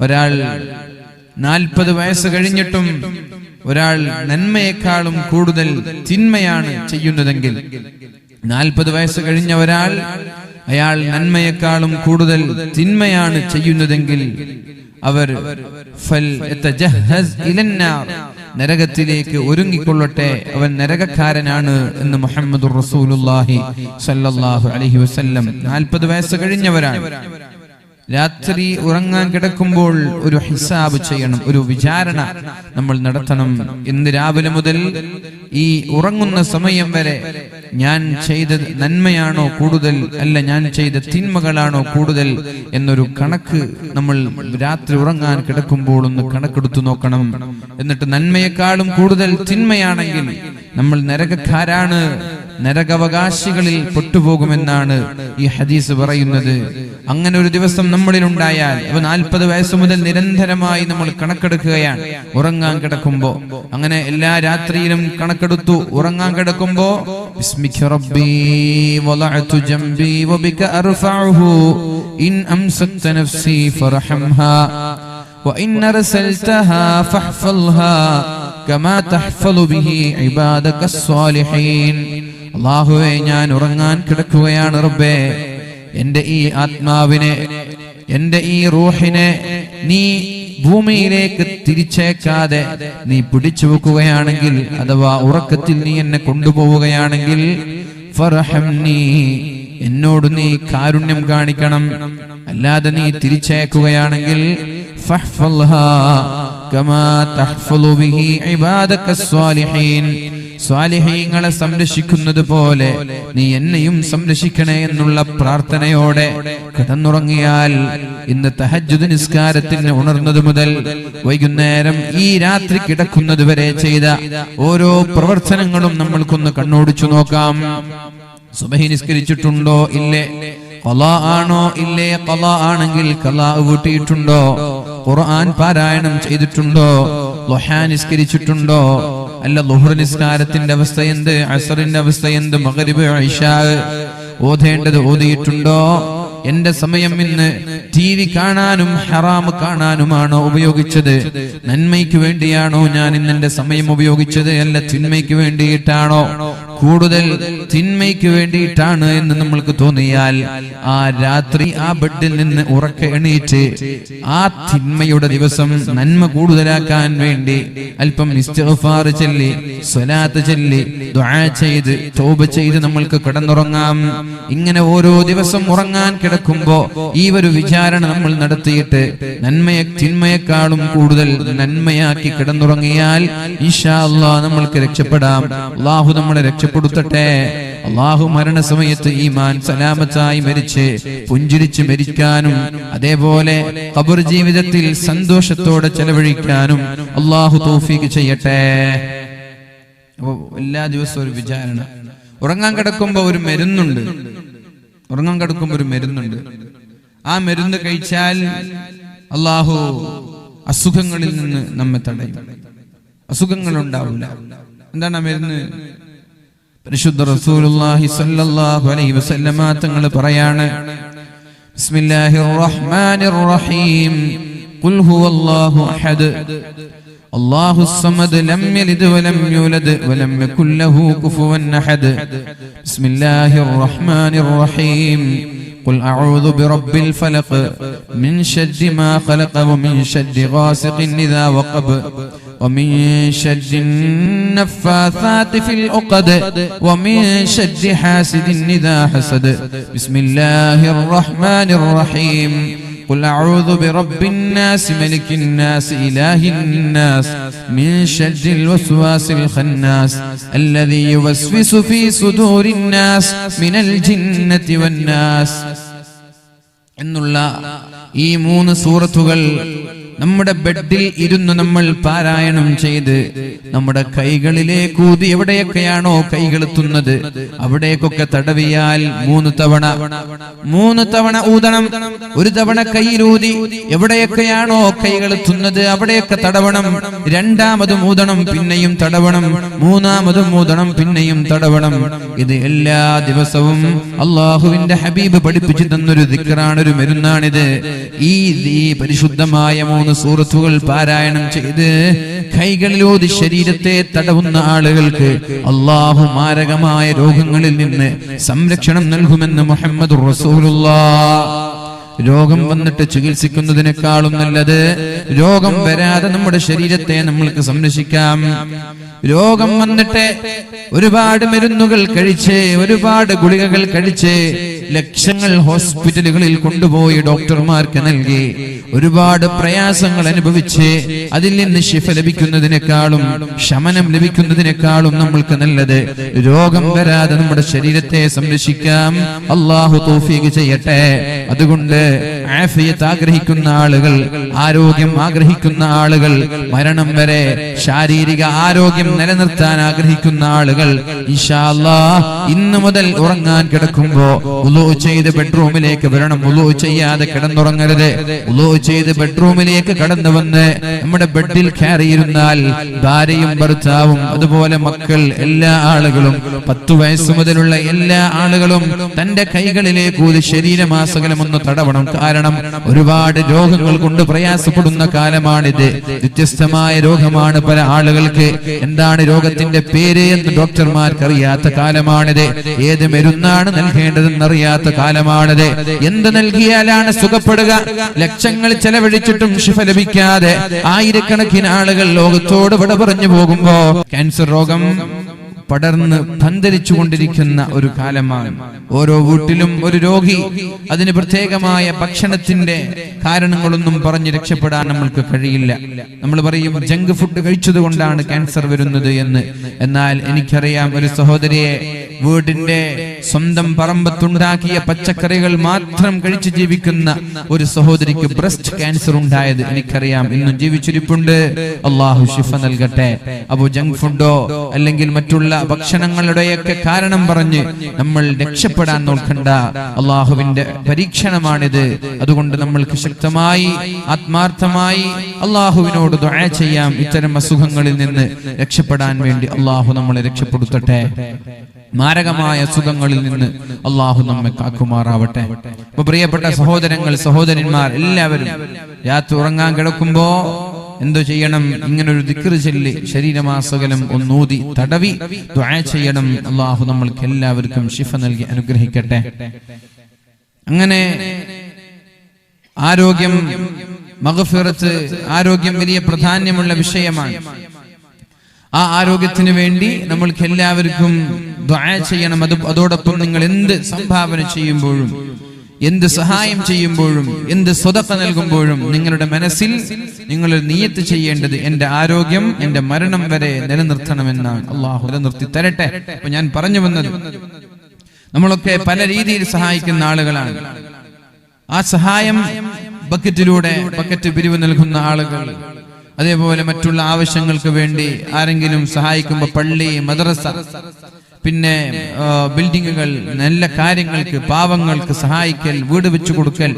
ഒരാൾ 40 വയസ്സ് കഴിഞ്ഞിട്ടും ഒരാൾ നന്മയെക്കാളും കൂടുതൽ തിന്മയാണ് ചെയ്യുന്നതെങ്കിൽ, 40 വയസ്സ് കഴിഞ്ഞ ഒരാൾ അയാൾ നന്മയെക്കാളും കൂടുതൽ തിന്മയാണ് ചെയ്യുന്നതെങ്കിൽ അവർ നരകത്തിലേക്ക് ഒരുങ്ങിക്കൊള്ളട്ടെ, അവൻ നരകക്കാരനാണ് എന്ന് മുഹമ്മദുർ റസൂലുള്ളാഹി സ്വല്ലല്ലാഹു അലൈഹി വസല്ലം. 40 വയസ്സ് കഴിഞ്ഞവരാണ്. രാത്രി ഉറങ്ങാൻ കിടക്കുമ്പോൾ ഒരു ഹിസാബ് ചെയ്യണം, ഒരു വിചാരണ നമ്മൾ നടത്തണം. ഇന്ന് രാവിലെ മുതൽ ഈ ഉറങ്ങുന്ന സമയം വരെ ഞാൻ ചെയ്ത നന്മയാണോ കൂടുതൽ, അല്ല ഞാൻ ചെയ്ത തിന്മകളാണോ കൂടുതൽ എന്നൊരു കണക്ക് നമ്മൾ രാത്രി ഉറങ്ങാൻ കിടക്കുമ്പോൾ ഒന്ന് കണക്കെടുത്തു നോക്കണം. എന്നിട്ട് നന്മയെക്കാളും കൂടുതൽ തിന്മയാണെങ്കിൽ നമ്മൾ നരകക്കാരാണ്, നരകാവകാശികളിൽ പെട്ടുപോകുമെന്നാണ് ഈ ഹദീസ് പറയുന്നത്. അങ്ങനെ ഒരു ദിവസം നമ്മളിൽ ഉണ്ടായാൽ 40 വയസ്സ് മുതൽ നിരന്തരമായി നമ്മൾ കണക്കെടുക്കുകയാണ് ഉറങ്ങാൻ കിടക്കുമ്പോ. അങ്ങനെ എല്ലാ രാത്രിയിലും കണക്കെടുത്തു. ഉറങ്ങാൻ കിടക്കുമ്പോ ബിസ്മിക റബ്ബി വളഅതു ജംബി വബിക അർഫഉഹു ഇൻ അംസക്ത നഫ്സി ഫർഹംഹാ വഇൻ അർസൽതഹാ ഫഹ്ഫൽഹാ കമാ തഹ്ഫലു ബിഹി ഇബാദകസ് സ്വാലിഹീൻ. അല്ലാഹുവേ, ഞാൻ ഉറങ്ങാൻ കിടക്കുകയാണ് റബ്ബേ, എന്റെ ഈ ആത്മാവിനെ, എന്റെ ഈ റൂഹിനെ നീ ഭൂമിയിലേക്ക് തിരിച്ചേക്കാതെ നീ പിടിച്ചു വെക്കുകയാണെങ്കിൽ, അഥവാ ഉറക്കത്തിൽ നീ എന്നെ കൊണ്ടുപോവുകയാണെങ്കിൽ, ഫർഹംനി, എന്നോട് നീ കാരുണ്യം കാണിക്കണം. അല്ലാതെ നീ തിരിച്ചേക്കുകയാണെങ്കിൽ ഫഹ്ഫൽഹാ കമാ തഹ്ഫലു ബിഹി ഇബാദകസ് സ്വാലിഹീൻ, സ്വാലിഹീങ്ങളെ സംരക്ഷിക്കുന്നത് പോലെ നീ എന്നെയും സംരക്ഷിക്കണേ എന്നുള്ള പ്രാർത്ഥനയോടെ കിടന്നുറങ്ങിയാൽ, ഇന്ന് തഹജ്ജുദ് നിസ്കാരത്തിന് ഉണർന്നത് മുതൽ വൈകുന്നേരം ഈ രാത്രി കിടക്കുന്നത് വരെ ചെയ്ത ഓരോ പ്രവർത്തനങ്ങളും നമ്മൾക്കൊന്ന് കണ്ണോടിച്ചു നോക്കാം. സുബഹി നിസ്കരിച്ചിട്ടുണ്ടോ ഇല്ലേ? ഖളാ ആണോ ഇല്ലേ? ഖളാ ആണെങ്കിൽ ഖളാ വീട്ടിയിട്ടുണ്ടോ? ഖുർആൻ പാരായണം ചെയ്തിട്ടുണ്ടോ? ളുഹാ നിസ്കരിച്ചിട്ടുണ്ടോ? അല്ല, ളുഹർ നിസ്കാരത്തിന്റെ അവസ്ഥ എന്ത്? അസ്റിന്റെ അവസ്ഥ എന്ത്? മഗ്രിബ് ഇശാ ഓതേണ്ടത് ഓതിയിട്ടുണ്ടോ? എന്റെ സമയം ഇന്ന് TV കാണാനും ഹറാം കാണാനുമാണോ ഉപയോഗിച്ചത്? നന്മയ്ക്ക് വേണ്ടിയാണോ ഞാൻ ഇന്ന് എന്റെ സമയം ഉപയോഗിച്ചത്, അല്ല തിന്മയ്ക്ക് വേണ്ടിയിട്ടാണോ? കൂടുതൽ തിന്മയ്ക്ക് വേണ്ടിയിട്ടാണ് എന്ന് നമ്മൾക്ക് തോന്നിയാൽ ആ രാത്രി ആ ബെഡിൽ നിന്ന് ഉറക്കെ എണീറ്റ് ആ തിന്മയുടെ ദിവസം നന്മ കൂടുതലാക്കാൻ വേണ്ടി അല്പം ഇസ്തിഗ്ഫാർ ചൊല്ലി, സ്വലാത്ത് ചൊല്ലി, ദുആ ചെയ്ത്, തൗബ ചെയ്ത് നമ്മൾക്ക് കിടന്നുറങ്ങാം. ഇങ്ങനെ ഓരോ ദിവസം ഉറങ്ങാൻ കിടക്കുമ്പോ ഈ ഒരു വിചാരണ നമ്മൾ നടത്തിയിട്ട് തിന്മയെക്കാളും കൂടുതൽ നന്മയാക്കി കിടന്നുറങ്ങിയാൽ ഇൻഷാ അല്ലാഹ് നമ്മൾക്ക് രക്ഷപ്പെടാം. അല്ലാഹു നമ്മളെ രക്ഷപ്പെടുത്തട്ടെ. അല്ലാഹു മരണസമയത്ത് ഈമാൻ സലാമത്തായി മരിച്ച് പുഞ്ചിരിച്ച് മരിക്കാനും അതേപോലെ ഖബർ ജീവിതത്തിൽ സന്തോഷത്തോടെ ചെലവഴിക്കാനും അല്ലാഹു തൗഫീഖ് ചെയ്യട്ടെ. എല്ലാ ദിവസവും ഒരു വിചാരണ. ഉറങ്ങാൻ കിടക്കുമ്പോ ഒരു മരുന്നുണ്ട്. ആ മരുന്ന് കഴിച്ചാൽ അല്ലാഹു അസുഖങ്ങളിൽ നിന്ന് നമ്മെ തടയും. അസുഖങ്ങൾ ഉണ്ടാവില്ല. എന്താണ് ആ മരുന്ന്? പരിശുദ്ധ റസൂലുള്ളാഹി സ്വല്ലല്ലാഹു അലൈഹി വസല്ലമ തങ്ങൾ പറയാണ്, ബിസ്മില്ലാഹിർ റഹ്മാനിർ റഹീം, ഖുൽ ഹുവല്ലാഹു അഹദ് അല്ലാഹുസ് സമദ് ലം യലിദ് വലം യൂലദ് വലം യകുൽ ലഹു കുഫുവൻ അഹദ്. ബിസ്മില്ലാഹിർ റഹ്മാനിർ റഹീം, قل أعوذ برب الفلق من شر ما خلق ومن شر غاسق إذا وقب ومن شر النفاثات في العقد ومن شر حاسد إذا حسد. بسم الله الرحمن الرحيم. قل أعوذ برب الناس ملك الناس إله الناس من شر الوسواس الخناس الذي يوسوس في صدور الناس من الجنة والناس. എന്നുള്ള ഈ 3 സൂറത്തുകൾ നമ്മുടെ ബെഡിൽ ഇരുന്ന് നമ്മൾ പാരായണം ചെയ്ത് നമ്മുടെ കൈകളിലേക്ക് ഊതി എവിടെയൊക്കെയാണോ കൈകൾ എത്തുന്നത് അവിടേക്കൊക്കെ തടവിയാൽ 3 തവണ ഊതണം. ഒരു തവണ കൈയിലൂതി എവിടെയൊക്കെയാണോ കൈകൾ എത്തുന്നത് അവിടെയൊക്കെ തടവണം. രണ്ടാമതും ഊതണം, പിന്നെയും തടവണം. മൂന്നാമതും ഊതണം, പിന്നെയും തടവണം. ഇത് എല്ലാ ദിവസവും അള്ളാഹുവിന്റെ ഹബീബ് പഠിപ്പിച്ചു തന്നൊരു ദിക്റാണ്, ഒരു മരുന്നാണിത്. ഈ പരിശുദ്ധമായ 3 സൂറത്തുകൾ പാരായണം ചെയ്ത് കൈകളിലൂതി ശരീരത്തെ തടവുന്ന ആളുകൾക്ക് അള്ളാഹു മാരകമായ രോഗങ്ങളിൽ നിന്ന് സംരക്ഷണം നൽകുമെന്ന് മുഹമ്മദുർ റസൂലുള്ളാഹ്. രോഗം വന്നിട്ട് ചികിത്സിക്കുന്നതിനേക്കാളും നല്ലത് രോഗം വരാതെ നമ്മുടെ ശരീരത്തെ നമ്മൾക്ക് സംരക്ഷിക്കാം. രോഗം വന്നിട്ട് ഒരുപാട് മരുന്നുകൾ കഴിച്ച്, ഒരുപാട് ഗുളികകൾ കഴിച്ച്, ലക്ഷങ്ങൾ ഹോസ്പിറ്റലുകളിൽ കൊണ്ടുപോയി ഡോക്ടർമാർക്ക് നൽകി, ഒരുപാട് പ്രയാസങ്ങൾ അനുഭവിച്ച് അതിൽ നിന്ന് ശിഫ ലഭിക്കുന്നതിനേക്കാളും ശമനം ലഭിക്കുന്നതിനേക്കാളും നമ്മൾക്ക് നല്ലത് രോഗം വരാതെ നമ്മുടെ ശരീരത്തെ സംരക്ഷിക്കാം. അല്ലാഹു തൗഫീഖ് ചെയ്യട്ടെ. അതുകൊണ്ട് ആഫിയത്ത് ആഗ്രഹിക്കുന്ന ആളുകൾ, ആരോഗ്യം ആഗ്രഹിക്കുന്ന ആളുകൾ, മരണം വരെ ശാരീരിക ആരോഗ്യം നിലനിർത്താൻ ആഗ്രഹിക്കുന്ന ആളുകൾ ഇൻഷാ അല്ലാഹ് ഇന്നു മുതൽ ഉറങ്ങാൻ കിടക്കുമ്പോ വുളൂ ചെയ്ത് ബെഡ്റൂമിലേക്ക് വരണം. വുളൂ ചെയ്യാതെ കിടന്നുറങ്ങരുത്. വുളൂ ചെയ്ത് ബെഡ്റൂമിലേക്ക് കടന്നു വന്ന് നമ്മുടെ ബെഡിൽ കയറിയിരുന്നാൽ ഭാര്യയും ഭർത്താവും അതുപോലെ മക്കൾ, എല്ലാ ആളുകളും 10 വയസ്സ് മുതലുള്ള എല്ലാ ആളുകളും തന്റെ കൈകളിലേക്ക് ഊതി ശരീരമാസകലം ഒന്ന് തടവണം. കാരണം ഒരുപാട് രോഗങ്ങൾ കൊണ്ട് പ്രയാസപ്പെടുന്ന കാലമാണിത്. വ്യത്യസ്തമായ രോഗമാണ് പല ആളുകൾക്ക്. എന്താണ് രോഗത്തിന്റെ പേര് എന്ന് ഡോക്ടർമാർക്ക് അറിയാത്ത കാലമാണിത്. ഏത് മരുന്നാണ് നൽകേണ്ടതെന്നറിയാത്ത കാലമാണിത്. എന്ത് നൽകിയാലാണ് സുഖപ്പെടുക? ലക്ഷങ്ങൾ ചെലവഴിച്ചിട്ടും ശിഫ ലഭിക്കാതെ ആയിരക്കണക്കിന് ആളുകൾ ലോകത്തോട് വിട പറഞ്ഞു പോകുമ്പോ ക്യാൻസർ രോഗം പടർന്ന് പന്തലിച്ചുകൊണ്ടിരിക്കുന്ന ഒരു കാലമാണ്. ഓരോ വീട്ടിലും ഒരു രോഗി. അതിന് പ്രത്യേകമായ ഭക്ഷണത്തിന്റെ കാരണങ്ങളൊന്നും പറഞ്ഞ് രക്ഷപ്പെടാൻ നമ്മൾക്ക് കഴിയില്ല. നമ്മൾ പറയും ജങ്ക് ഫുഡ് കഴിച്ചത് കൊണ്ടാണ് ക്യാൻസർ വരുന്നത് എന്ന്. എന്നാൽ എനിക്കറിയാം ഒരു സഹോദരിയെ, വീടിന്റെ സ്വന്തം പറമ്പത്തുണ്ടാക്കിയ പച്ചക്കറികൾ മാത്രം കഴിച്ച് ജീവിക്കുന്ന ഒരു സഹോദരിക്ക് ബ്രസ്റ്റ് ക്യാൻസർ ഉണ്ടായത് എനിക്കറിയാം. ഇന്നും ജീവിച്ചിരിപ്പുണ്ട്. അള്ളാഹു ശിഫ നൽകട്ടെ. അപ്പൊ ജങ്ക് ഫുഡോ അല്ലെങ്കിൽ മറ്റുള്ള ഭക്ഷണങ്ങളുടെയൊക്കെ കാരണം പറഞ്ഞ് നമ്മൾ രക്ഷപ്പെടാൻ നോക്കണ്ട. അള്ളാഹുവിന്റെ പരീക്ഷണമാണിത്. അതുകൊണ്ട് നമ്മൾക്ക് ശക്തമായി ആത്മാർത്ഥമായി അള്ളാഹുവിനോട് ദുആ ചെയ്യാം. ഇത്തരം അസുഖങ്ങളിൽ നിന്ന് രക്ഷപ്പെടാൻ വേണ്ടി അള്ളാഹു നമ്മളെ രക്ഷപ്പെടുത്തട്ടെ. മാരകമായ സുഖങ്ങളിൽ നിന്ന് അള്ളാഹു നമ്മെ കാക്കുമാറാവട്ടെ. അപ്പൊ പ്രിയപ്പെട്ട സഹോദരങ്ങൾ, സഹോദരന്മാർ എല്ലാവരും രാത്രി ഉറങ്ങാൻ കിടക്കുമ്പോ എന്തു ചെയ്യണം? ഇങ്ങനൊരു ദിക്റ് ചൊല്ലി ശരീരമാസകലം ഒന്നൂതി തടവി ദുആ ചെയ്യണം. അള്ളാഹു നമ്മൾക്ക് എല്ലാവർക്കും ശിഫ നൽകി അനുഗ്രഹിക്കട്ടെ. അങ്ങനെ ആരോഗ്യം, മഗ്ഫിറത്ത്, ആരോഗ്യം വലിയ പ്രാധാന്യമുള്ള വിഷയമാണ്. ആ ആരോഗ്യത്തിന് വേണ്ടി നമ്മൾക്ക് എല്ലാവർക്കും ദുആ ചെയ്യണം. അതോടൊപ്പം നിങ്ങൾ എന്ത് സംഭാവന ചെയ്യുമ്പോഴും, എന്ത് സഹായം ചെയ്യുമ്പോഴും, എന്ത് സ്വതക്ക നൽകുമ്പോഴും നിങ്ങളുടെ മനസ്സിൽ നിങ്ങൾ നിയ്യത്ത് ചെയ്യേണ്ടത് എന്റെ ആരോഗ്യം എന്റെ മരണം വരെ നിലനിർത്തണമെന്നാണ്. അള്ളാഹു നിലനിർത്തി തരട്ടെ. അപ്പൊ ഞാൻ പറഞ്ഞു വന്നത്, നമ്മളൊക്കെ പല രീതിയിൽ സഹായിക്കുന്ന ആളുകളാണ്. ആ സഹായം ബക്കറ്റ് പിരിവ് നൽകുന്ന ആളുകൾ, അതേപോലെ മറ്റുള്ള ആവശ്യങ്ങൾക്ക് വേണ്ടി ആരെങ്കിലും സഹായിക്കുമ്പോൾ പള്ളി, മദ്രസ, പിന്നെ ബിൽഡിങ്ങുകൾ, നല്ല കാര്യങ്ങൾക്ക്, പാവങ്ങൾക്ക് സഹായിക്കൽ, വീട് വെച്ചു കൊടുക്കൽ,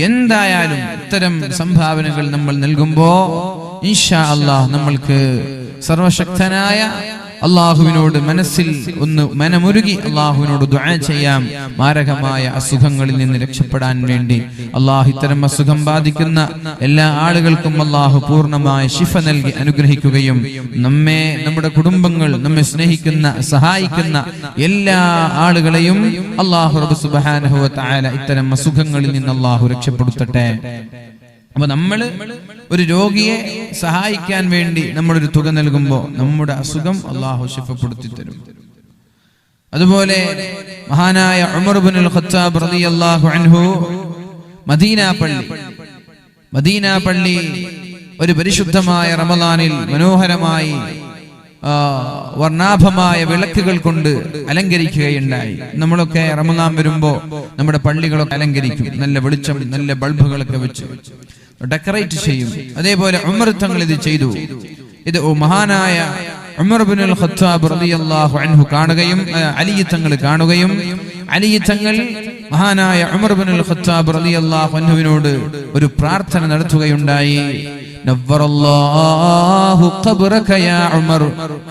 എന്തായാലും ഇത്തരം സംഭാവനകൾ നമ്മൾ നൽകുമ്പോ ഇൻഷാ അല്ലാഹ് നമ്മൾക്ക് സർവശക്തനായ അള്ളാഹുവിനോട് മനസ്സിൽ ഒന്ന് മനമുരുകി അള്ളാഹുവിനോട് ദുആ ചെയ്യാം. മാരകമായ അസുഖങ്ങളിൽ നിന്ന് രക്ഷപ്പെടാൻ വേണ്ടി അള്ളാഹു ഇത്തരം അസുഖം ബാധിക്കുന്ന എല്ലാ ആളുകൾക്കും അള്ളാഹു പൂർണ്ണമായ ശിഫ നൽകി അനുഗ്രഹിക്കുകയും നമ്മെ, നമ്മുടെ കുടുംബങ്ങൾ, നമ്മെ സ്നേഹിക്കുന്ന സഹായിക്കുന്ന എല്ലാ ആളുകളെയും അള്ളാഹു റബ്ബ് സുബ്ഹാനഹു വ തആല ഇത്തരം അസുഖങ്ങളിൽ നിന്ന് അള്ളാഹു രക്ഷപ്പെടുത്തട്ടെ. അപ്പൊ നമ്മള് ഒരു രോഗിയെ സഹായിക്കാൻ വേണ്ടി നമ്മളൊരു തുക നൽകുമ്പോൾ നമ്മുടെ അസുഖം അള്ളാഹു ശിഫപ്പെടുത്തി തരും. അതുപോലെ മഹാനായ ഉമർ ഇബ്നുൽ ഖത്താബ് റളിയല്ലാഹു അൻഹു മദീന പള്ളി ഒരു പരിശുദ്ധമായ റമളാനിൽ മനോഹരമായി വർണ്ണാഭമായ വിളക്കുകൾ കൊണ്ട് അലങ്കരിക്കുകയുണ്ടായി. നമ്മളൊക്കെ റമളാൻ വരുമ്പോ നമ്മുടെ പള്ളികളൊക്കെ അലങ്കരിക്കും. നല്ല വെളിച്ചം, നല്ല ബൾബുകളൊക്കെ വെച്ച് ഡെക്കറേറ്റ് ചെയ്യും. അതേപോലെ ഉമർ തങ്ങൾ ഇത് ചെയ്തു. ഇത് മഹാനായ ഉമർ ഇബ്നുൽ ഖത്താബ് റളിയല്ലാഹു അൻഹു കാണുകയും അലി തങ്ങൾ കാണുകയും അലി തങ്ങൾ മഹാനായ ഉമർ ഇബ്നുൽ ഖത്താബ് റളിയല്ലാഹു അൻഹുവിനോട് ഒരു പ്രാർത്ഥന നടത്തുകയുണ്ടായി. നവ്വറല്ലാഹു ഖബ്റക യാ ഉമർ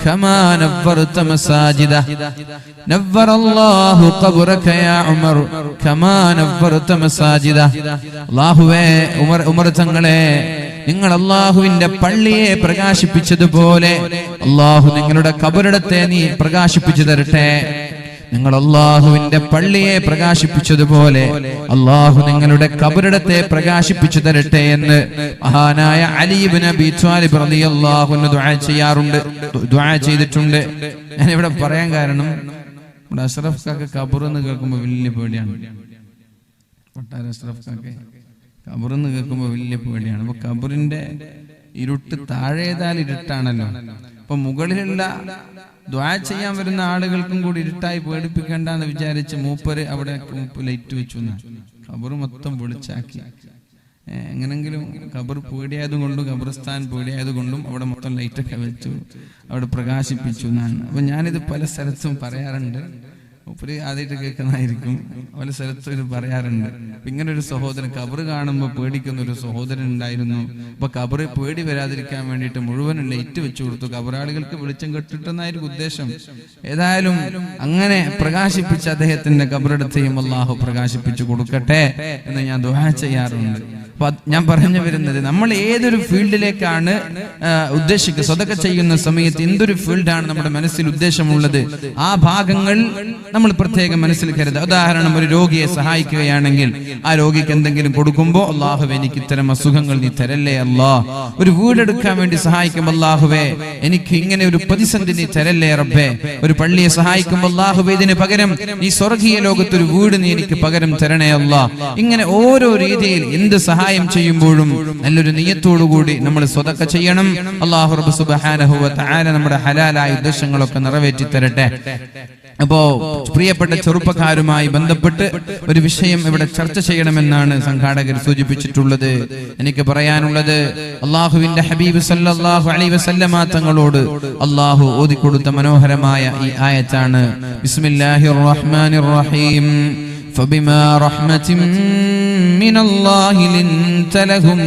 കമാ നവ്വർത മസാജിദ. നവ്വറല്ലാഹു ഖബ്റക യാ ഉമർ കമാ നവ്വർത മസാജിദ. അല്ലാഹുവേ ഉമർ തങ്ങളെ, നിങ്ങൾ അല്ലാഹുവിന്റെ പള്ളിയെ പ്രകാശിപ്പിച്ചതുപോലെ അല്ലാഹു നിങ്ങളുടെ ഖബറിടത്തെ നീ പ്രകാശിപ്പിച്ചു തരട്ടെ. നിങ്ങൾ അല്ലാഹുവിന്റെ പള്ളിയെ പ്രകാശിപ്പിച്ചതുപോലെ അല്ലാഹു നിങ്ങളുടെ ഖബറിടത്തെ പ്രകാശിപ്പിച്ചു തരട്ടെ എന്ന് മഹാനായ അലി ഇബ്നു അബീ ത്വാലിബ് റളിയല്ലാഹു അൻഹു ദുആ ചെയ്തിട്ടുണ്ട്. ഞാൻ ഇവിടെ പറയാൻ കാരണം നമ്മുടെ അഷ്റഫ് കാക്ക ഖബർ എന്ന് കേൾക്കുമ്പോൾ വലിയ പേടിയാണ്. അഷ്റഫ് കാക്ക ഖബർ എന്ന് കേൾക്കുമ്പോൾ വലിയ പേടിയാണ്. അപ്പൊ ഖബറിന്റെ ഇരുട്ട് താഴേതാൽ ഇരുട്ടാണല്ലോ. അപ്പൊ മുകളിലുള്ള ദുആ ചെയ്യാൻ വരുന്ന ആളുകൾക്കും കൂടി ഇരുട്ടായി പേടിപ്പിക്കേണ്ട എന്ന് വിചാരിച്ച് മൂപ്പര് അവിടെ ലൈറ്റ് വെച്ചു. ഖബർ മൊത്തം വെളിച്ചാക്കി. എങ്ങനെങ്കിലും ഖബർ പേടിയായതുകൊണ്ടും ഖബർസ്ഥാൻ പേടിയായതുകൊണ്ടും അവിടെ മൊത്തം ലൈറ്റൊക്കെ വെച്ചു, അവിടെ പ്രകാശിപ്പിച്ചു എന്നാണ്. അപ്പൊ ഞാനിത് പല സ്ഥലത്തും പറയാറുണ്ട്. മൂപ്പര് ആദ്യമായിട്ട് കേൾക്കുന്നതായിരിക്കും. പല സ്ഥലത്തും ഇത് പറയാറുണ്ട്. ഇങ്ങനെ ഒരു സഹോദരൻ ഖബർ കാണുമ്പോൾ പേടിക്കുന്ന ഒരു സഹോദരൻ ഉണ്ടായിരുന്നു. അപ്പൊ ഖബർ പേടി വരാതിരിക്കാൻ വേണ്ടിയിട്ട് മുഴുവനും ലൈറ്റ് വെച്ചു കൊടുത്തു. ഖബറാളികൾക്ക് വെളിച്ചം കെട്ടിട്ടെന്നായിരിക്കും ഉദ്ദേശം. ഏതായാലും അങ്ങനെ പ്രകാശിപ്പിച്ച അദ്ദേഹത്തിന്റെ ഖബറിടത്തെയും അല്ലാഹു പ്രകാശിപ്പിച്ചു കൊടുക്കട്ടെ എന്ന് ഞാൻ ദുആ ചെയ്യാറുണ്ട്. അപ്പൊ ഞാൻ പറഞ്ഞു വരുന്നത്, നമ്മൾ ഏതൊരു ഫീൽഡിലേക്കാണ് ഉദ്ദേശിക്കുക, സ്വതക്ക ചെയ്യുന്ന സമയത്ത് എന്തൊരു ഫീൽഡാണ് നമ്മുടെ മനസ്സിൽ ഉദ്ദേശമുള്ളത്, ആ ഭാഗങ്ങൾ നമ്മൾ പ്രത്യേകം മനസ്സിൽ കരുതുക. ഉദാഹരണം, ഒരു രോഗിയെ സഹായിക്കുകയാണെങ്കിൽ ആ രോഗിക്ക് എന്തെങ്കിലും കൊടുക്കുമ്പോൾ അല്ലാഹുവേ എനിക്ക് ഇത്തരം അസുഖങ്ങൾ നീ തരല്ലേ അല്ലാ. ഒരു വീടെടുക്കാൻ വേണ്ടി സഹായിക്കുമ്പോൾ അല്ലാഹുവേ എനിക്ക് ഇങ്ങനെ ഒരു പ്രതിസന്ധി നീ തരല്ലേ റബ്ബേ. ഒരു പള്ളിയെ സഹായിക്കുമ്പോൾ അല്ലാഹുവേ ഇതിന് പകരം ഈ സ്വർഗീയ ലോകത്ത് ഒരു വീട് നീ എനിക്ക് പകരം തരണേ അല്ലാ. ഇങ്ങനെ ഓരോ രീതിയിൽ എന്ത് സഹായം ചെയ്യുമ്പോഴും നല്ലൊരു നിയ്യത്തോടുകൂടി നമ്മൾ സ്വതക്ക ചെയ്യണം. അല്ലാഹു റബ്ബ് സുബ്ഹാനഹു വ തആല നമ്മുടെ ഹലാലായ ഉദ്ദേശങ്ങളൊക്കെ നിറവേറ്റി തരട്ടെ. അപ്പോ പ്രിയപ്പെട്ട ചെറുപ്പക്കാരുമായി ബന്ധപ്പെട്ട് ഒരു വിഷയം ഇവിടെ ചർച്ച ചെയ്യണമെന്നാണ് സംഘാടകർ സൂചിപ്പിച്ചിട്ടുള്ളത്. എനിക്ക് പറയാനുള്ളത്, അല്ലാഹുവിന്റെ ഹബീബ് സല്ലല്ലാഹു അലൈഹി വസല്ലമ തങ്ങളോട് അല്ലാഹു ഓതിക്കൊടുത്ത മനോഹരമായ ഈ ആയത്താണ്. ബിസ്മില്ലാഹിർ റഹ്മാനിർ റഹീം. فبما رحمة من الله لنت لهم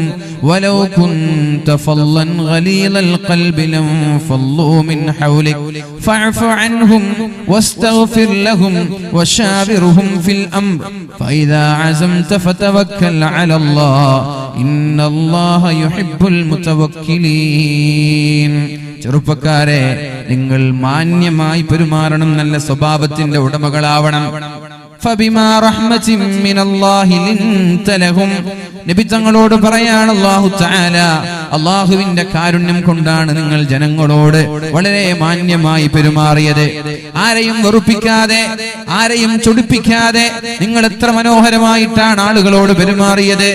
ولو كنت فظا غليظ القلب لانفضوا من حولك فاعف عنهم واستغفر لهم وشاورهم في الأمر فإذا عزمت فتوكل على الله إن الله يحب المتوكلين. ചെറുപ്പക്കാരെ, നിങ്ങൾ മാന്യമായി പെരുമാറണം, നല്ല സ്വഭാവത്തിന്റെ ഉടമകളാവണം. ഫബിമാ റഹ്മത്തിൻ മിനല്ലാഹി ലിൻത ലഹും. നബി തങ്ങളോട് പറയാണ് അല്ലാഹു തആല, അല്ലാഹുവിന്റെ കാരുണ്യം കൊണ്ടാണ് നിങ്ങൾ ജനങ്ങളോട് വളരെ മാന്യമായി പെരുമാറിയത്. ആരെയും വെറുപ്പിക്കാതെ, ആരെയും ചൊടിപ്പിക്കാതെ നിങ്ങൾ എത്ര മനോഹരമായിട്ടാണ് ആളുകളോട് പെരുമാറിയത്.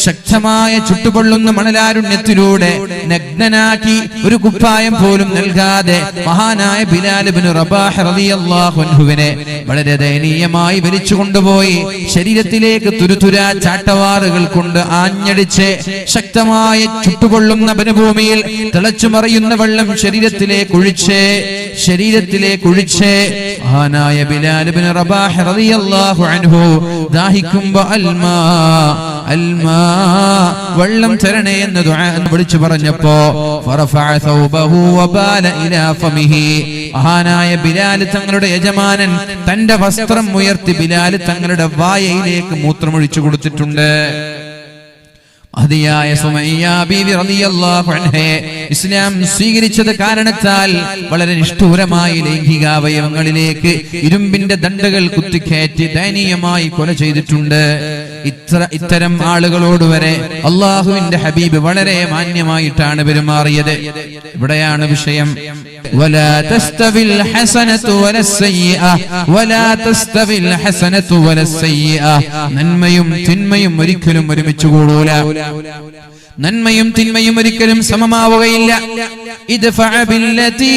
ശക്തമായ ചുട്ടുപൊള്ളുന്ന മണലാരുണ്യത്തിലൂടെ നഗ്നനാക്കി ഒരു കുപ്പായം പോലും നൽകാതെ മഹാനായ ബിലാൽ ഇബ്നു റബാഹ് റളിയല്ലാഹു അൻഹുവിനെ വളരെ ദയനീയമായി വലിച്ചു കൊണ്ടുപോയി ശരീരത്തിലേക്ക് തുരുതുരാ ചാട്ടവാറുകൾ കൊണ്ട് ആഞ്ഞടിച്ച് ശക്തമായ ചുട്ടുപൊള്ളുന്ന വനഭൂമിയിൽ തിളച്ചു മറിയുന്ന വെള്ളം ശരീരത്തിലേക്ക് ഒഴിച്ച് മഹാനായ ബിലാൽ ഇബ്നു റബാഹ് റളിയല്ലാഹു അൻഹു ദാഹിക്കുമ്പോൾ അൽമാ വെള്ളം തരണേ എന്ന് ദുആ വിളിച്ചു പറഞ്ഞപ്പോ ഫറഫഅ സൗബഹു വബാല ഇലാ ഫമിഹി. മഹാനായ ബിലാൽ തങ്ങളുടെ യജമാനൻ തന്റെ വസ്ത്രം ഉയർത്തി ബിലാൽ തങ്ങളുടെ വായയിലേക്ക് മൂത്രമൊഴിച്ചു കൊടുത്തിട്ടുണ്ട്. മഹദിയായ സുമയ്യ ബീവി റളിയല്ലാഹു അൻഹയെ ഇസ്ലാം സ്വീകരിച്ചത് കാരണത്താൽ വളരെ നിഷ്ഠൂരമായ ലൈംഗികാവയവങ്ങളിലേക്ക് ഇരുമ്പിന്റെ ദണ്ഡകൾ കുത്തിക്കയറ്റി ദയനീയമായി കൊല ചെയ്തിട്ടുണ്ട്. ഇത്തരം ആളുകളോട് വരെ അല്ലാഹുവിന്റെ ഹബീബ് വളരെ മാന്യമായിട്ടാണ് പെരുമാറിയത്. ഇവിടെയാണ് വിഷയം. വലാ തസ്തവിൽ ഹസനതു വലസ്സയ്യിഅ വലാ തസ്തവിൽ ഹസനതു വലസ്സയ്യിഅ. നന്മയും തിന്മയും ഒരിക്കലും ഒരുമിച്ച് കൂടൂല. നന്മയും തിന്മയും ഒരിക്കലും സമമാവുകയില്ല. ഇദ്ഫഅ ബില്ലതി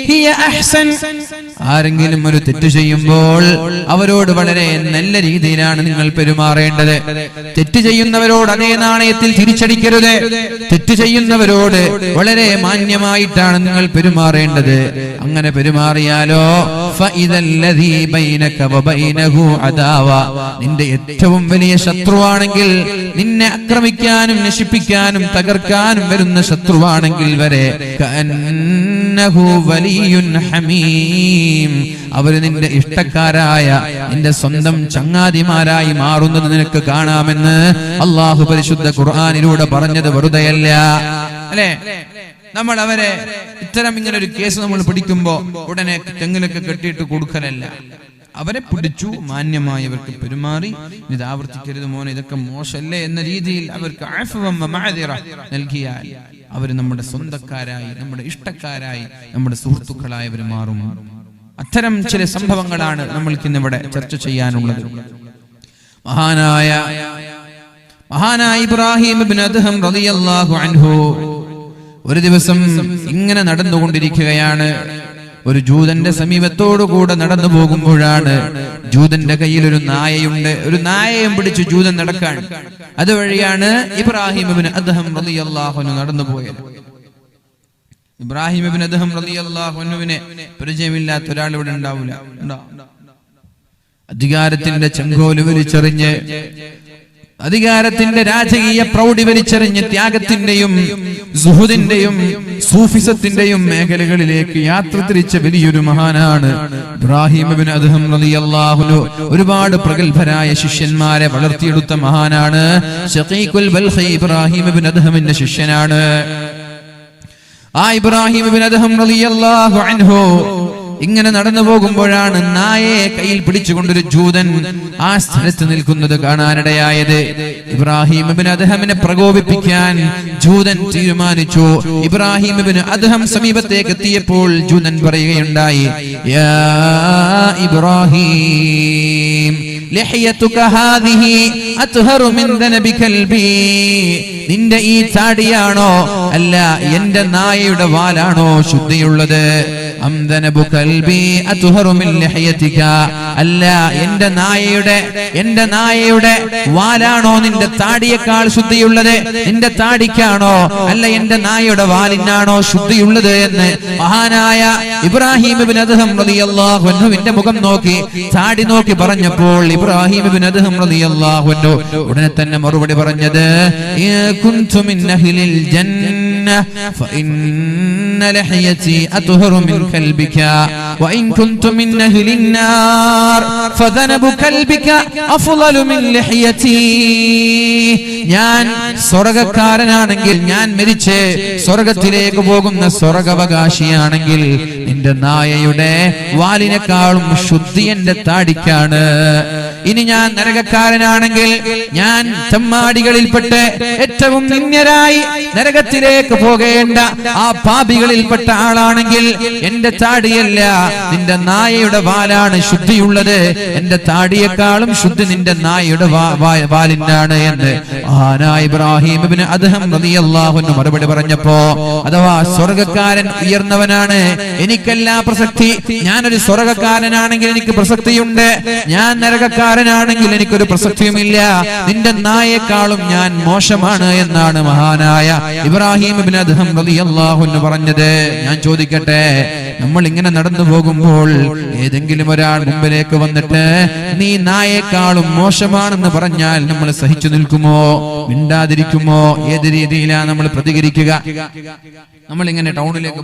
ഹിയ അഹ്സൻ. ആരെങ്കിലും ഒരു തെറ്റ് ചെയ്യുമ്പോൾ അവരോട് വളരെ നല്ല രീതിയിലാണ് നിങ്ങൾ പെരുമാറേണ്ടത്. തെറ്റ് ചെയ്യുന്നവരോട് അതേ നാണയത്തിൽ തിരിച്ചടിക്കരുത്. തെറ്റ് ചെയ്യുന്നവരോട് വളരെ മാന്യമായിട്ടാണ് നിങ്ങൾ പെരുമാറേണ്ടത്. അങ്ങനെ പെരുമാറിയാലോ ഫഇദല്ലദീ ബൈനക വബൈനഹു അദാവ, നിന്റെ ഏറ്റവും വലിയ ശത്രുവാണെങ്കിൽ, നിന്നെ ആക്രമിക്കാനും നശിപ്പിക്കാനും തകർക്കാനും വരുന്ന ശത്രുവാണെങ്കിൽ വരെ കഅന്നഹു വലിയുൻ ഹമീം, അവര് നിന്റെ ഇഷ്ടക്കാരായ നിന്റെ സ്വന്തം ചങ്ങാതിമാരായി മാറുന്നത് നിനക്ക് കാണാമെന്ന് അല്ലാഹു പരിശുദ്ധ ഖുർആനിലൂടെ പറഞ്ഞത് വെറുതെയല്ല. അല്ലേ? നമ്മൾ അവരെ ഇത്തരം ഇങ്ങനെ ഒരു കേസ് നമ്മൾ പിടിക്കുമ്പോ ഉടനെ തെങ്ങിലൊക്കെ കെട്ടിയിട്ട് കൊടുക്കലല്ല. അവരെ പിടിച്ചു, മാന്യമായി അവർക്ക് പെരുമാറി, ഇത് ആവർത്തിക്കരുത് മോനെ, ഇതൊക്കെ മോശമല്ലേ എന്ന രീതിയിൽ അവർക്ക് അഫ്വം വമഅദിറ നൽകിയാൽ അവർ നമ്മുടെ സ്വന്തക്കാരായി, നമ്മുടെ ഇഷ്ടക്കാരായി, നമ്മുടെ സുഹൃത്തുക്കളായി അവർ മാറും. അത്തരം ചില സംഭവങ്ങളാണ് നമ്മൾക്ക് ഇന്നിവിടെ ചർച്ച ചെയ്യാനുള്ളത്. മഹാനായ ഇബ്രാഹിം ഇബ്നു അദ്ഹം റളിയല്ലാഹു അൻഹു ഒരു ദിവസം ഇങ്ങനെ നടന്നുകൊണ്ടിരിക്കുകയാണ്. ഒരു ജൂതന്റെ സമീപത്തോടുകൂടെ നടന്നു പോകുമ്പോഴാണ് ജൂതന്റെ കയ്യിൽ ഒരു നായയുണ്ട്. ഒരു നായയും പിടിച്ച് ജൂതൻ നടക്കാൻ. അതുവഴിയാണ് ഇബ്രാഹിം ഇബ്നു അദ്ഹം റളിയല്ലാഹു അൻഹു നടന്നുപോയത്. ഇബ്രാഹിം ഇബ്നു അദ്ഹം റളിയല്ലാഹു അൻഹുവിനെ പരിചയമില്ലാത്ത ഒരാൾ ഇവിടെ ഉണ്ടാവില്ല. അധികാരത്തിന്റെ ചെങ്കോല് വലിച്ചെറിഞ്ഞ്, അധികാരത്തിന്റെ രാജകീയ പ്രൗഢി വലിച്ചെറിഞ്ഞ് ത്യാഗത്തിന്റെയും സുഹുദിന്റെയും സൂഫിസത്തിന്റെയും മേഖലകളിലേക്ക് യാത്ര തിരിച്ച വലിയൊരു മഹാനാണ് ഇബ്രാഹിം ഇബ്നു അദ്ഹം റളിയല്ലാഹു അൻഹു. ഒരുപാട് പ്രഗത്ഭരായ ശിഷ്യന്മാരെ വളർത്തിയെടുത്ത മഹാനാണ്. ശഖീഖുൽ ബൽഖി ഇബ്രാഹിം ഇബ്നു അദ്ഹമിന്റെ ശിഷ്യനാണ്. ആ ഇബ്രാഹിം ഇബ്നു അദ്ഹം റളിയല്ലാഹു അൻഹു ഇങ്ങനെ നടന്നു പോകുമ്പോഴാണ് നായയെ കയ്യിൽ പിടിച്ചുകൊണ്ടൊരു ജൂതൻ ആ സ്ഥലത്ത് നിൽക്കുന്നത് കാണാനിടയായത്. ഇബ്രാഹിം ഇബ്നു അദ്ഹമിനെ പ്രകോപിപ്പിക്കാൻ ജൂതൻ തീരുമാനിച്ചു. ഇബ്രാഹിം ഇബ്നു അദ്ഹം സമീപത്തേക്ക് എത്തിയപ്പോൾ ജൂതൻ പറയുകയുണ്ടായി, യാ ഇബ്രാഹിം ലഹിയതുക ഹാദിഹി അത്ഹറു മിൻ ദനബി കൽബി, നിന്റെ ഈ താടിയാണോ അല്ല എന്റെ നായയുടെ വാലാണോ ശുദ്ധിയുള്ളത്? അംദനബു കൽബി അത്ഹറു മിൻ ലഹിയതിക, അല്ല എന്റെ നായയുടെ വാലാണോ നിന്റെ താടിയേക്കാൾ ശുദ്ധിയുള്ളത്? നിന്റെ താടിക്കാണോ അല്ല എന്റെ നായയുടെ വാലിനാണോ ശുദ്ധിയുള്ളത് എന്ന് മഹാനായ ഇബ്രാഹിം ഇബ്നു അദ്ഹം റളിയല്ലാഹു അൻഹുവിന്റെ മുഖം നോക്കി, താടി നോക്കി പറഞ്ഞപ്പോൾ ഇബ്രാഹിം ഇബ്നു അദ്ഹം റളിയല്ലാഹു അൻഹു ഉടനെ തന്നെ മറുപടി പറഞ്ഞത്, യാ കുൻതു മിൻ അഹ്ലിൽ ജന്ന ഫഇന്ന ലഹിയതി അത്ഹറു മിൻ കൽബിക വഇൻ കുൻതു മിൻ അഹ്ലിൻ നാർ ഫദനബു കൽബിക അഫ്ളലു മിൻ ലഹിയതി. ഞാൻ സ്വർഗ്ഗക്കാരനാണെങ്കിൽ, ഞാൻ മരിച്ച് സ്വർഗ്ഗത്തിലേക്ക് പോകുന്ന സ്വർഗ്ഗാവകാശിയാണെങ്കിൽ നിന്റെ നായയുടെ വാലിനേക്കാളും ശുദ്ധി എന്റെ താടിക്കാണ്. ഇനി ഞാൻ നരകക്കാരനാണെങ്കിൽ, ഞാൻ ചമ്മാടികളിൽപ്പെട്ട് ഏറ്റവും നിന്ദ്യരായി നരകത്തിലേക്ക് പോകേണ്ട ആ പാപികളിൽപ്പെട്ട ആളാണെങ്കിൽ എന്റെ താടിയല്ല നിന്റെ നായയുടെ വാലാണ് ശുദ്ധിയുള്ളത്. എന്റെ താടിയേക്കാളും ശുദ്ധി നിന്റെ നായയുടെ വാലിനാണ് എന്ന് മഹാനായ ഇബ്രാഹിം ഇബ്നു അദ്ഹം റളിയല്ലാഹു അൻഹു മറുപടി പറഞ്ഞപ്പോ, അഥവാ സ്വർഗ്ഗക്കാരൻ ഉയർന്നവനാണ്, എനിക്കല്ല പ്രസക്തി. ഞാനൊരു സ്വർഗ്ഗക്കാരനാണെങ്കിൽ എനിക്ക് പ്രസക്തിയുണ്ട്, ഞാൻ നരകക്കാരനാണെങ്കിൽ എനിക്കൊരു പ്രസക്തിയുമില്ല. നിന്റെ നായേക്കാളും ഞാൻ മോശമാണ് എന്നാണ് മഹാനായ ഇബ്രാഹിം ഇബ്നു അദ്ഹം റളിയല്ലാഹു അൻഹു പറഞ്ഞത്. ഞാൻ ചോദിക്കട്ടെ, നമ്മൾ ഇങ്ങനെ നടന്നു പോകുമ്പോൾ ഏതെങ്കിലും ഒരാൾ മുമ്പിലേക്ക് വന്നിട്ട് നീ നായേക്കാളും മോശമാണെന്ന് പറഞ്ഞാൽ നമ്മൾ സഹിച്ചു നിൽക്കുമോ? മിണ്ടാതിരിക്കുമോ? ഏത് രീതിയിലാണ് നമ്മൾ പ്രതികരിക്കുക? നമ്മൾ ഇങ്ങനെ ടൗണിലേക്ക്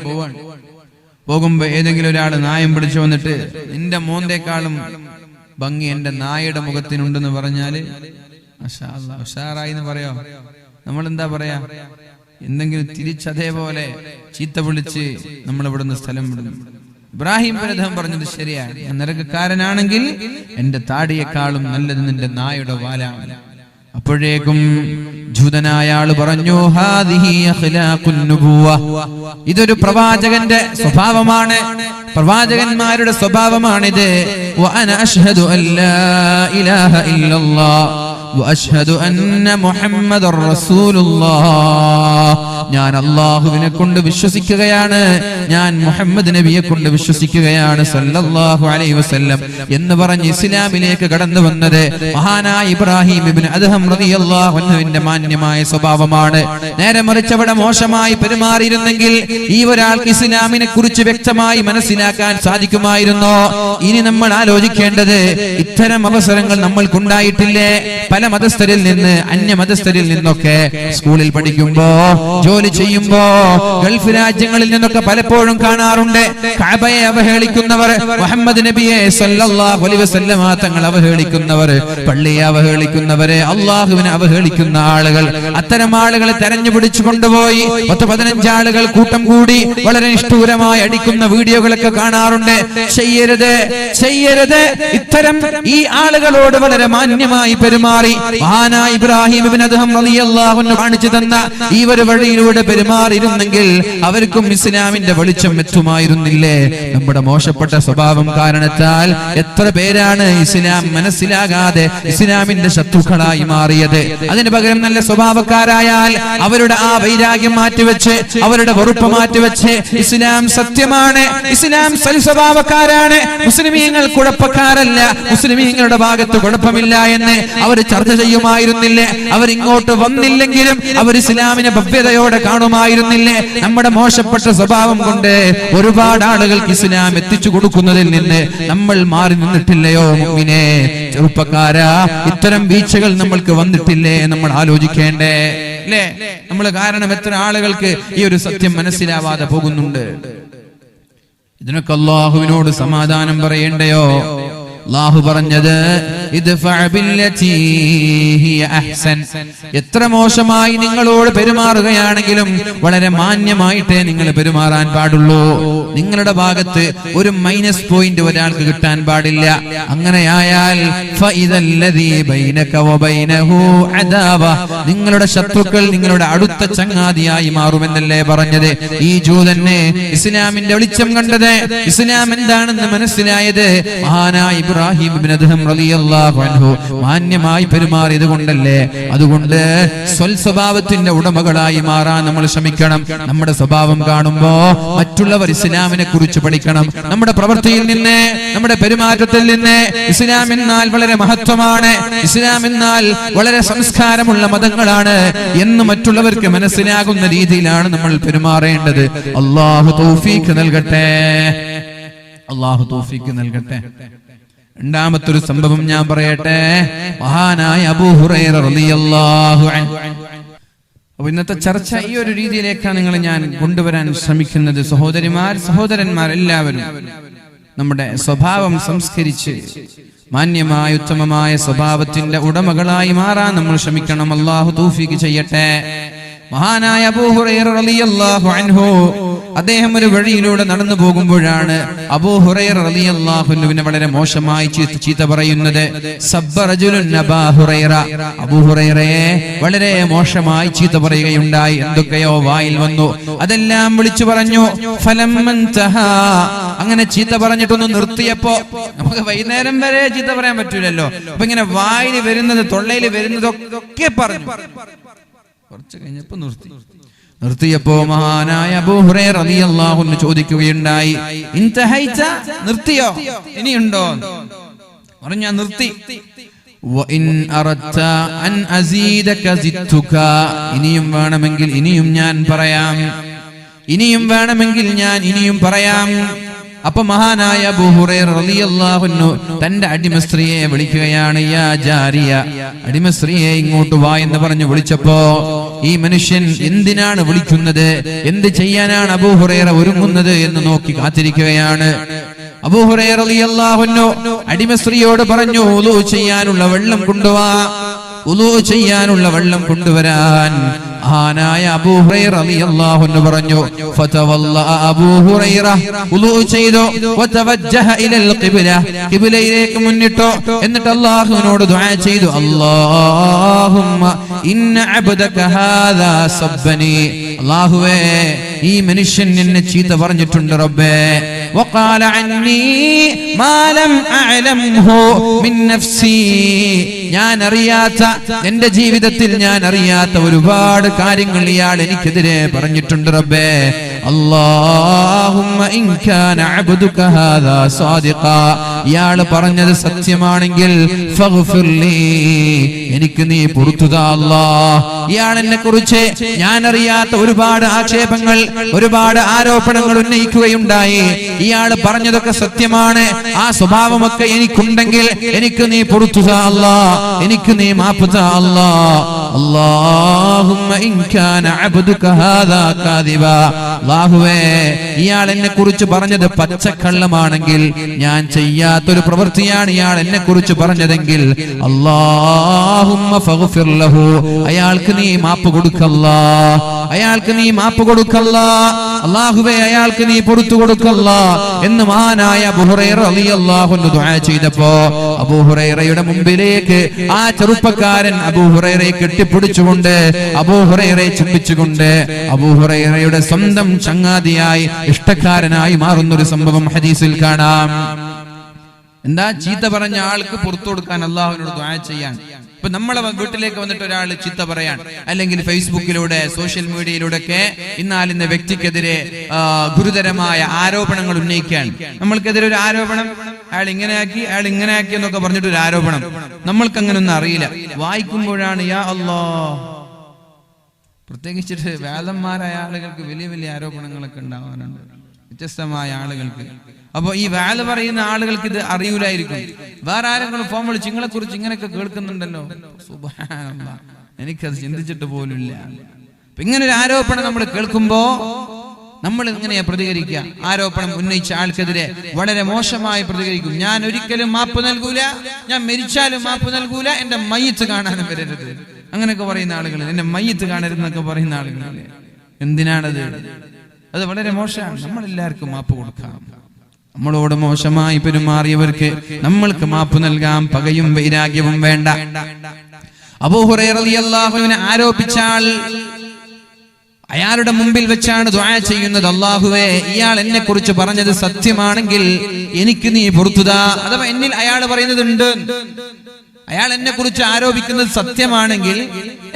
പോകുമ്പോ ഏതെങ്കിലും ഒരാൾ നായം പിടിച്ചു വന്നിട്ട് നിന്റെ മോന്തേക്കാളും ഭംഗി എന്റെ നായയുടെ മുഖത്തിനുണ്ടെന്ന് പറഞ്ഞാല് മാഷാ അല്ലാഹ് ഉഷാറായി എന്ന് പറയാ. നമ്മൾ എന്താ പറയാ? എന്തെങ്കിലും തിരിച്ചതേപോലെ ചീത്ത വിളിച്ച് നമ്മൾ ഇവിടുന്ന് സ്ഥലം വിടുന്നു. ഇബ്രാഹിം ഇബ്നു അദ്ഹം പറഞ്ഞത് ശരിയാണ്. ഞാൻ നരകക്കാരനാണെങ്കിൽ എന്റെ താടിയേക്കാളും നല്ലത് നിന്റെ നായയുടെ വാലാണ്. അപ്പോഴേക്കും ജൂതനായ ആള് പറഞ്ഞു, ഹാദിഹി അഖ്ലാഖുൻ നുബുവ, ഇതൊരു പ്രവാചകന്റെ സ്വഭാവമാണ്, പ്രവാചകന്മാരുടെ സ്വഭാവമാണിത്. വഅന അശ്ഹദു അല്ലാ ഇലാഹ ഇല്ലല്ലാഹ് വഅശ്ഹദു അന്ന മുഹമ്മദർ റസൂലുള്ളാഹ്, ഞാൻ അല്ലാഹുവിനെ കൊണ്ട് വിശ്വസിക്കുകയാണ്, ഞാൻ മുഹമ്മദ് നബിയെ കൊണ്ട് വിശ്വസിക്കുകയാണ് സല്ലല്ലാഹു അലൈഹി വസല്ലം എന്ന് പറഞ്ഞ് ഇസ്ലാമിലേക്ക് കടന്നു വന്നത് മഹാനായ ഇബ്രാഹിം ഇബ്നു അദ്ഹം റളിയല്ലാഹു അൻഹുവിന്റെ മാന്യമായ സ്വഭാവമാണ്. നേരെ മറിച്ച് അവിടെ മോശമായി പെരുമാറിയിരുന്നെങ്കിൽ ഈ ഒരാൾക്ക് ഇസ്ലാമിനെ കുറിച്ച് വ്യക്തമായി മനസ്സിലാക്കാൻ സാധിക്കുമായിരുന്നോ? ഇനി നമ്മൾ ആലോചിക്കേണ്ടത്, ഇത്തരം അവസരങ്ങൾ നമ്മൾക്കുണ്ടായിട്ടില്ലേ? പല മതസ്ഥരിൽ നിന്ന്, അന്യ മതസ്ഥരിൽ നിന്നൊക്കെ സ്കൂളിൽ പഠിക്കുമ്പോ, ജോലി ചെയ്യുമ്പോ, ഗൾഫ് രാജ്യങ്ങളിൽ നിന്നൊക്കെ പലപ്പോഴും കാണാറുണ്ട് കഅബയെ അവഹേളിക്കുന്നവർ, മുഹമ്മദ് നബിയെ സല്ലല്ലാഹു അലൈഹി വസല്ലം തങ്ങൾ അവഹേളിക്കുന്നവർ, പള്ളിയെ അവഹേളിക്കുന്നവരെ, അള്ളാഹുവിനെ അവഹേളിക്കുന്ന ആളുകൾ. അത്തരം ആളുകളെ തെരഞ്ഞു പിടിച്ചു കൊണ്ടുപോയി 10-15 ആളുകൾ കൂട്ടം കൂടി വളരെ നിഷ്ഠൂരമായി അടിക്കുന്ന വീഡിയോകളൊക്കെ കാണാറുണ്ട്. ചെയ്യരുത്, ചെയ്യരുത്. ഇത്തരം ഈ ആളുകളോട് വളരെ മാന്യമായി പെരുമാറി മഹാനായ ഇബ്രാഹിം ഇബ്നു അദ്ഹം റളിയല്ലാഹു അൻഹു കാണിച്ചു തന്ന ഈ ഒരു വഴിയിലൂടെ പെരുമാറിയിരുന്നെങ്കിൽ അവർക്കും ഇസ്ലാമിന്റെ വെളിച്ചം എത്തുമായിരുന്നില്ലേ? നമ്മുടെ മോശപ്പെട്ട സ്വഭാവം കാരണത്താൽ എത്ര പേരാണ് ഇസ്ലാം മനസ്സിലാകാതെ ഇസ്ലാമിന്റെ ശത്രുക്കളായി മാറിയത്. അതിന് പകരം നല്ല സ്വഭാവക്കാരായാൽ അവരുടെ ആ വൈരാഗ്യം മാറ്റിവെച്ച്, അവരുടെ വെറുപ്പ് മാറ്റിവെച്ച്, ഇസ്ലാം സത്യമാണ്, ഇസ്ലാം സൽസ്വഭാവക്കാരാണ്, മുസ്ലിമീങ്ങൾ കുഴപ്പക്കാരല്ല, മുസ്ലിമീങ്ങളുടെ ഭാഗത്ത് കുഴപ്പമില്ല എന്ന് അവർ ചർച്ച ചെയ്യുമായിരുന്നില്ലേ? അവരിങ്ങോട്ട് വന്നില്ലെങ്കിലും അവർ ഇസ്ലാമിനെ ഭവ്യതയോടെ കാണുമായിരുന്നില്ലേ? നമ്മുടെ മോശപ്പെട്ട സ്വഭാവം കൊണ്ട് ഒരുപാട് ആളുകൾക്ക് ഇസ്ലാം എത്തിച്ചു കൊടുക്കുന്നതിൽ നിന്ന് നമ്മൾ മാറി നിന്നിട്ടില്ലയോ മുഅ്മിനേ? ചെറുപ്പക്കാരാ, ഇത്തരം വീഴ്ചകൾ നമ്മൾക്ക് വന്നിട്ടില്ലേ? നമ്മൾ ആലോചിക്കേണ്ടേ അല്ലേ? നമ്മൾ കാരണം എത്ര ആളുകൾക്ക് ഈ ഒരു സത്യം മനസ്സിലാവാതെ പോകുന്നുണ്ട്. ഇതിനൊക്കെ അല്ലാഹുവിനോട് സമാധാനം പറയേണ്ടയോ? അല്ലാഹു പറഞ്ഞത് എത്ര മോശമായി നിങ്ങളോട് പെരുമാറുകയാണെങ്കിലും വളരെ മാന്യമായിട്ടേ നിങ്ങൾ പെരുമാറാൻ പാടുള്ളൂ. നിങ്ങളുടെ ഭാഗത്ത് ഒരു മൈനസ് പോയിന്റ് ഒരാൾക്ക് കിട്ടാൻ പാടില്ല. അങ്ങനെയായാൽ നിങ്ങളുടെ ശത്രുക്കൾ നിങ്ങളുടെ അടുത്ത ചങ്ങാതിയായി മാറുമെന്നല്ലേ പറഞ്ഞത്? ഈ ജൂതനെ ഇസ്ലാമിന്റെ വെളിച്ചം കണ്ടത്, ഇസ്ലാം എന്താണെന്ന് മനസ്സിലായത് മഹാനായ ഇബ്രാഹിം ഇബ്നു അദ്ഹം റളിയല്ലാഹു അൻഹു മാന്യമായി പെരുമാറിയത് കൊണ്ടല്ലേ? അതുകൊണ്ട് സ്വൽസ്വഭാവത്തിന്റെ ഉടമകളായി മാറാൻ നമ്മൾ ശ്രമിക്കണം. നമ്മുടെ സ്വഭാവം കാണുമ്പോ മറ്റുള്ളവർ ഇസ്ലാമിനെ കുറിച്ച് പഠിക്കണം. നമ്മുടെ പ്രവൃത്തിയിൽ നിന്ന്, നമ്മുടെ പെരുമാറ്റത്തിൽ നിന്ന് ഇസ്ലാം എന്നാൽ വളരെ മഹത്വമാണ്, ഇസ്ലാം എന്നാൽ വളരെ സംസ്കാരമുള്ള മതങ്ങളാണ് എന്ന് മറ്റുള്ളവർക്ക് മനസ്സിലാകുന്ന രീതിയിലാണ് നമ്മൾ പെരുമാറേണ്ടത്. അല്ലാഹു തൗഫീഖ് നൽകട്ടെ, അല്ലാഹു തൗഫീഖ് നൽകട്ടെ. രണ്ടാമത്തൊരു സംഭവം ഞാൻ പറയട്ടെ. മഹാനായ അബൂ ഹുറൈറ റളിയല്ലാഹു അൻഹു. അപ്പോൾ ഇന്നത്തെ ചർച്ച ഈ ഒരു രീതിയിലേക്കാണ് നിങ്ങൾ ഞാൻ കൊണ്ടുവരാൻ ശ്രമിക്കുന്നത്. സഹോദരിമാർ, സഹോദരന്മാർ എല്ലാവരും നമ്മുടെ സ്വഭാവം സംസ്കരിച്ച് മാന്യമായ ഉത്തമമായ സ്വഭാവത്തിന്റെ ഉടമകളായി മാറാൻ നമ്മൾ ശ്രമിക്കണം. അല്ലാഹു തൗഫീഖ് ചെയ്യട്ടെ. മഹാനായ അബൂ ഹുറൈറ റളിയല്ലാഹു അൻഹു അദ്ദേഹം ഒരു വഴിയിലൂടെ നടന്നു പോകുമ്പോഴാണ് അബൂ ഹുറൈറ റളിയല്ലാഹു അൻഹുവിനെ വളരെ മോശമായി ചീത്ത പറയുന്നത്. സബ്ബ റജുലുൻ അബൂ ഹുറൈറ, അബൂ ഹുറൈറയെ വളരെ മോശമായി ചീത്ത പറയുകയുണ്ടായി. എന്തൊക്കെയോ വായിൽ വന്നു, അതെല്ലാം വിളിച്ചു പറഞ്ഞു. ഫലമ്മൻതഹാ, അങ്ങനെ ചീത്ത പറഞ്ഞിട്ടൊന്ന് നിർത്തിയപ്പോ, നമുക്ക് വൈകുന്നേരം വരെ ചീത്ത പറയാൻ പറ്റൂലല്ലോ, അപ്പൊ ഇങ്ങനെ വായിൽ വരുന്നത്, തൊള്ളയിൽ വരുന്നതൊക്കെ പറഞ്ഞു. കുറച്ച് കഴിഞ്ഞപ്പോ നിർത്തിയപ്പോ മഹാനായ അബൂ ഹുറൈറ റളിയല്ലാഹു അൻഹു ചോദിക്കുകയുണ്ടായി, ഇൻതഹൈത, നിർത്തിയോ, ഇനിയുണ്ടോ? പറഞ്ഞു, ഞാൻ നിർത്തി. വഇൻ അറദ്ത അൻ അസീദക സിദ്തുക, ഇനിയും വേണമെങ്കിൽ ഇനിയും ഞാൻ പറയാം, ഇനിയും വേണമെങ്കിൽ ഞാൻ ഇനിയും പറയാം. അപ്പൊ മഹാനായ അബൂ ഹുറൈറ റളിയല്ലാഹു അൻഹു തന്റെ അടിമസ്ത്രീയെ വിളിക്കുകയാണ്. യാ ജാരിയ, അടിമസ്ത്രീയെ ഇങ്ങോട്ട് വാ എന്ന് പറഞ്ഞു വിളിച്ചപ്പോ ഈ മനുഷ്യൻ എന്തിനാണ് വിളിക്കുന്നത്, എന്ത് ചെയ്യാനാണ് അബൂ ഹുറൈറ ഒരുങ്ങുന്നത് എന്ന് നോക്കി കാത്തിരിക്കുകയാണ്. അബൂ ഹുറൈറ റളിയല്ലാഹു അൻഹു അടിമസ്ത്രീയോട് പറഞ്ഞു, വുളൂ ചെയ്യാനുള്ള വെള്ളം കൊണ്ടുവാ, വുളൂ ചെയ്യാനുള്ള വെള്ളം കൊണ്ടുവരാൻ. മഹാനായ അബൂ ഹുറൈറ റളിയല്ലാഹു അൻഹു പറഞ്ഞു. ഫതവല്ല അബൂ ഹുറൈറ, വുളൂ ചെയ്തു. വതവജ്ജഹ ഇലൽ ഖിബ്ല, ഖിബ്ലയിലേക്ക് മുന്നിട്ടു. എന്നിട്ട് അല്ലാഹുവിനോട് ദുആ ചെയ്തു. അല്ലാഹുമ്മ ഇന്ന അബ്ദക ഹാദാ സബ്ബനി, അല്ലാഹുവേ ഈ മനുഷ്യൻ എന്നെ ചീത്ത പറഞ്ഞിട്ടുണ്ട് റബ്ബേ. വഖാല അന്നി മാ ലം അഅലംഹു മിൻ നഫ്സി, ഞാൻ അറിയാത്ത, എന്റെ ജീവിതത്തിൽ ഞാൻ അറിയാത്ത ഒരുപാട് കാര്യങ്ങൾ ഇയാൾ എനിക്കെതിരെ പറഞ്ഞിട്ടുണ്ട് റബ്ബേ. അല്ലാഹുമ്മ ഇൻ കാന അബ്ദുക ഹാദാ സാദിഖാ, ഇയാൾ പറഞ്ഞത് സത്യമാണെങ്കിൽ ഫഗ്ഫിർലി, എനിക്ക് നീ പുറത്തു താ അല്ലാഹ്. ഇയാൾ എന്നെ കുറിച്ച് ഞാൻ അറിയാത്ത ഒരുപാട് ആക്ഷേപങ്ങൾ, ഒരുപാട് ആരോപണങ്ങൾ ഉന്നയിക്കുകയുണ്ടായി. ഇയാൾ പറഞ്ഞതൊക്കെ സത്യമാണ്. ആ സ്വഭാവമൊക്കെ എനിക്കുണ്ടെങ്കിൽ എനിക്ക് നീ പുറത്തു താ അല്ലാഹ്, എനിക്ക് നീ മാപ്പ് താ അല്ലാഹ്. അല്ലാഹുമ്മ ഇൻ കാന അബ്ദുക ഹാദാ കാദിബാ, അല്ലാഹുവേ ഇയാൾ എന്നെ കുറിച്ച് പറഞ്ഞത് പച്ചക്കള്ളമാണെങ്കിൽ, ഞാൻ ചെയ്യാത്തൊരു പ്രവൃത്തിയാണ് ഇയാൾ എന്നെ കുറിച്ച് പറഞ്ഞതെങ്കിൽ, അല്ലാഹുമ്മ ഫഗ്ഫിർ ലഹു, അയാൾക്ക് നീ മാപ്പ് കൊടുക്കല്ലാ, അയാൾക്ക് നീ മാപ്പ് കൊടുക്കല്ലാ, അല്ലാഹുവേ അയാൾക്ക് നീ പുറത്തു കൊടുക്കല്ലാ എന്ന് മഹാനായ അബൂ ഹുറൈറ റളിയല്ലാഹു അൻഹു ദുആ ചെയ്തപ്പോ അബൂ ഹുറൈറയുടെ മുമ്പിലേക്ക് ആ ചെറുപ്പക്കാരൻ അബൂ ഹുറൈറയെ കെട്ടിപ്പിടിച്ചുകൊണ്ട്, അബൂ ഹുറൈറയെ ചുംബിച്ചുകൊണ്ട്, അബൂ ഹുറൈറയുടെ സ്വന്തം ചങ്ങാതിയായി, ഇഷ്ടക്കാരനായി മാറുന്നൊരു സംഭവം ഹദീസിൽ കാണാം. എന്താ? ചീത്ത പറഞ്ഞ ആൾക്ക് പുറത്തു കൊടുക്കാൻ അല്ലാഹുവിനോട് ദുആ ചെയ്യാൻ. ഇപ്പൊ നമ്മളെ വീട്ടിലേക്ക് വന്നിട്ട് ഒരാൾ ചീത്ത പറയാൻ, അല്ലെങ്കിൽ ഫേസ്ബുക്കിലൂടെ സോഷ്യൽ മീഡിയയിലൂടെ ഒക്കെ ഇന്നാലിന്ന വ്യക്തിക്കെതിരെ ഗുരുതരമായ ആരോപണങ്ങൾ ഉന്നയിക്കാൻ, നമ്മൾക്കെതിരെ ഒരു ആരോപണം, അയാൾ ഇങ്ങനെയാക്കി എന്നൊക്കെ പറഞ്ഞിട്ടൊരു ആരോപണം, നമ്മൾക്ക് അങ്ങനെ ഒന്നും അറിയില്ല. വായിക്കുമ്പോഴാണ് യാ അല്ലാഹ്, പ്രത്യേകിച്ചിട്ട് വേദന്മാരായ ആളുകൾക്ക് വലിയ വലിയ ആരോപണങ്ങളൊക്കെ ഉണ്ടാവാറുണ്ട്, വ്യത്യസ്തമായ ആളുകൾക്ക്. അപ്പൊ ഈ വാല് പറയുന്ന ആളുകൾക്ക് ഇത് അറിയൂലായിരിക്കും. വേറെ ആരെങ്കിലും ഫോൺ വിളിച്ച് നിങ്ങളെ കുറിച്ച് ഇങ്ങനെയൊക്കെ കേൾക്കുന്നുണ്ടല്ലോ, സുബ്ഹാനല്ലാഹ്, എനിക്കത് ചിന്തിച്ചിട്ട് പോലുമില്ല. ഇങ്ങനെ ഒരു ആരോപണം നമ്മൾ കേൾക്കുമ്പോ നമ്മൾ എങ്ങനെയാ പ്രതികരിക്കുക? ആരോപണം ഉന്നയിച്ച ആൾക്കെതിരെ വളരെ മോശമായി പ്രതികരിക്കും. ഞാൻ ഒരിക്കലും മാപ്പ് നൽകൂല, ഞാൻ മരിച്ചാലും മാപ്പ് നൽകൂല, എന്റെ മയ്യിത്ത് കാണാനും വരരുത്, അങ്ങനെയൊക്കെ പറയുന്ന ആളുകൾ, എന്റെ മയ്യിത്ത് കാണരുതെന്നൊക്കെ പറയുന്ന ആളുകൾ. എന്തിനാണത്? അത് വളരെ മോശമാണ്. നമ്മളെല്ലാവർക്കും മാപ്പ് കൊടുക്കാം. നമ്മളോട് മോശമായി പെരുമാറിയവർക്ക് നമ്മൾക്ക് മാപ്പ് നൽകാം. പകയും വൈരാഗ്യവും വേണ്ട. അബൂ ഹുറൈറ റളിയല്ലാഹു അൻഹു ആരോപിച്ച ആൾ അയാളുടെ മുമ്പിൽ വെച്ചാണ് ദുആ ചെയ്യുന്നത്. അല്ലാഹുവേ ഇയാൾ എന്നെ കുറിച്ച് പറഞ്ഞത് സത്യമാണെങ്കിൽ എനിക്ക് നീ പുറത്തു താ. അഥവാ എന്നിൽ അയാൾ പറയുന്നതുണ്ട്, അയാൾ എന്നെ കുറിച്ച് ആരോപിക്കുന്നത് സത്യമാണെങ്കിൽ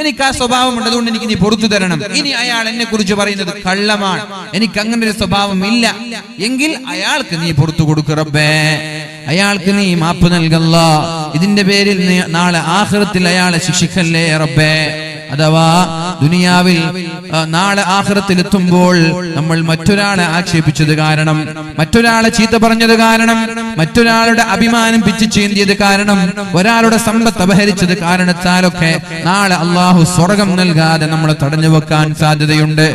എനിക്ക് ആ സ്വഭാവമുണ്ട്, അതുകൊണ്ട് എനിക്ക് നീ പുറത്തു തരണം. ഇനി അയാൾ എന്നെ കുറിച്ച് പറയുന്നത് കള്ളമാണ്, എനിക്ക് അങ്ങനെ ഒരു സ്വഭാവം ഇല്ല എങ്കിൽ അയാൾക്ക് നീ പുറത്തു കൊടുക്ക് റബ്ബേ, അയാൾക്ക് നീ മാപ്പ് നൽകല്ല. ഇതിന്റെ പേരിൽ നാളെ ആഖിറത്തിൽ അയാളെ ശിക്ഷിക്കല്ലേ റബ്ബേ. അഥവാ ദുനിയാവിൽ നാളെ ആഖിറത്തിൽ എത്തുമ്പോൾ നമ്മൾ മറ്റൊരാളെ ആക്ഷേപിച്ചത് കാരണം, മറ്റൊരാളെ ചീത്ത പറഞ്ഞത് കാരണം, മറ്റൊരാളുടെ അഭിമാനം പിച്ചു ചീന്തിയത് കാരണം, ഒരാളുടെ സമ്പത്ത് അപഹരിച്ചത് കാരണത്താലൊക്കെ നാളെ അല്ലാഹു സ്വർഗം നൽകാതെ നമ്മളെ തടഞ്ഞു വെക്കാൻ സാധ്യതയുണ്ട്.